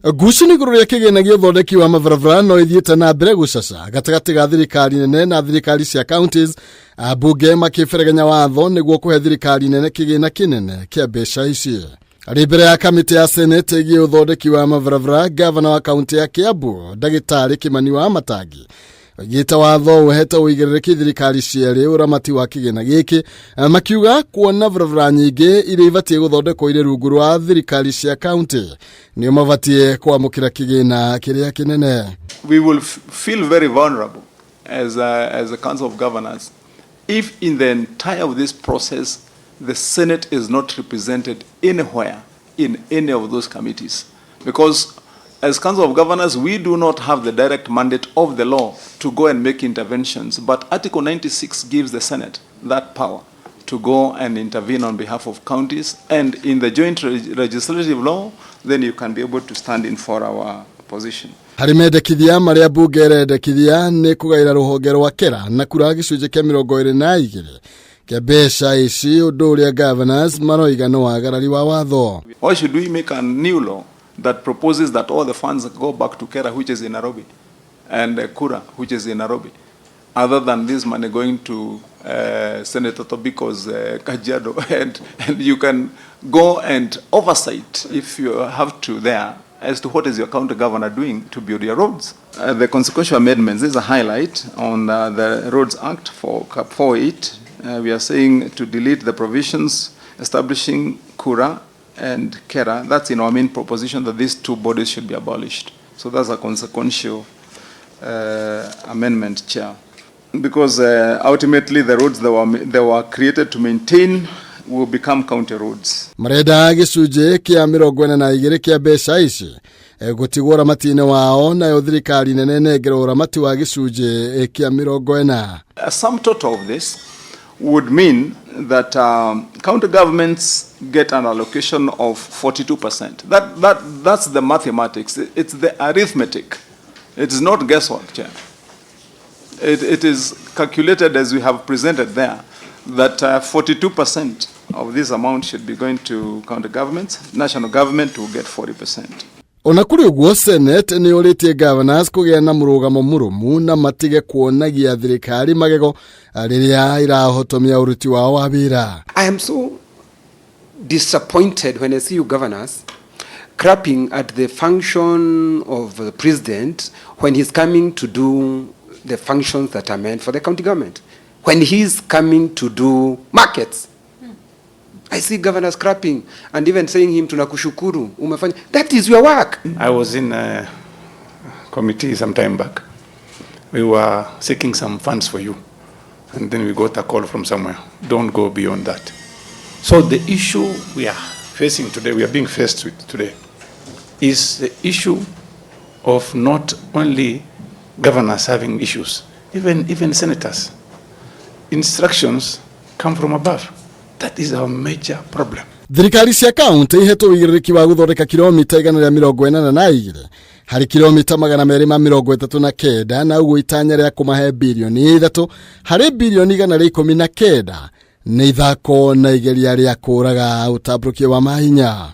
Gucini KURIA KIGINA gĩa ũthondeki wa mabarabara no ithiĩte na mbere gũcaca gatagatĩ ga thirikari nene na thirikari cia counties. Ambunge makĩberegenya watho nĩguo kũhe thirikari nene kĩgĩna kĩnene kĩa mbeca ici. Arĩ mbere ya kamĩtĩ ya Senate ĩgiĩ ũthondeki wa mabarabara, gavana wa kaunti ya KIAMBU Ndagĩtarĩ KIMANI wa Matangi gita watho ũhete ũigĩrĩrĩki thirikari cierĩ ũramati wa kĩgĩna gĩkĩ, makiuga kuona barabara nyingĩ iria ibatiĩ gũthondekwo irĩ rungu rwa thirikari cia county nĩo mabatiĩ kwamũkĩra kĩgĩna kĩrĩa kĩnene. We will feel very vulnerable as a council of governors if in the entire of this process the Senate is not represented anywhere in any of those committees, because as Council of Governors, we do not have the direct mandate of the law to go and make interventions, but Article 96 gives the Senate that power to go and intervene on behalf of counties, and in the joint legislative law, then you can be able to stand in for our position. Harimendekithia maria bunge rendekithia nĩ kũgaĩra rũhonge rwa kera na kura gĩcunjĩ kĩa 22 kĩa mbeca ici, ũndũ ũrĩa governors maroiga no wagarari wa watho. Why should we make a new law that proposes that all the funds go back to KERA, which is in Nairobi, and KURA, which is in Nairobi, other than this money going to Senator Tobiko's Kajiado, and you can go and oversight, if you have to there, as to what is your county governor doing to build your roads. The consequential amendments, this is a highlight on the Roads Act for Cap 48. We are saying to delete the provisions establishing KURA and KERA. That's in our main proposition, that these two bodies should be abolished. So that's a consequential amendment, Chair. Because ultimately the roads they were created to maintain will become county roads. Mareda gĩcunjĩ kĩa 42 kĩa mbeca ici gũtigwo ũramati-inĩ wao, nayo thirikari nene negera ũramati wa gĩcunjĩ kĩa 40. A sum total of this would mean that county governments get an allocation of 42%. That's the mathematics. It's the arithmetic. It is not guesswork, Chair. It is calculated as we have presented there, that 42% of this amount should be going to county governments. National government will get 40%. Ona kuri uguo Senate ni ũrĩtie governors kũgĩa na mũrũgamo mũrũmu na matige kuonagia thirikari magego rĩrĩa irahotomia ũruti wao wa wĩra. I am so disappointed when I see you governors crapping at the function of the president when he's coming to do the functions that are meant for the county government. When he's coming to do markets, I see governors crapping and even saying him tunakushukuru umefanya. That is your work. I was in a committee some time back. We were seeking some funds for you, and then we got a call from somewhere. Don't go beyond that. So the issue we are facing today, we are being faced with today, is the issue of not only governors having issues, even senators. Instructions come from above. That is our major problem. Thirikari cia county ihetwo ũigĩrĩrĩki wa gũthondeka kilomita 142 harĩ kilomita 239 na ũguo itanya rĩa kũmahe bilioni 3 harĩ bilioni 119 nĩ ithako na igeria rĩa kũraga ũtambũrũkia wa mahinya.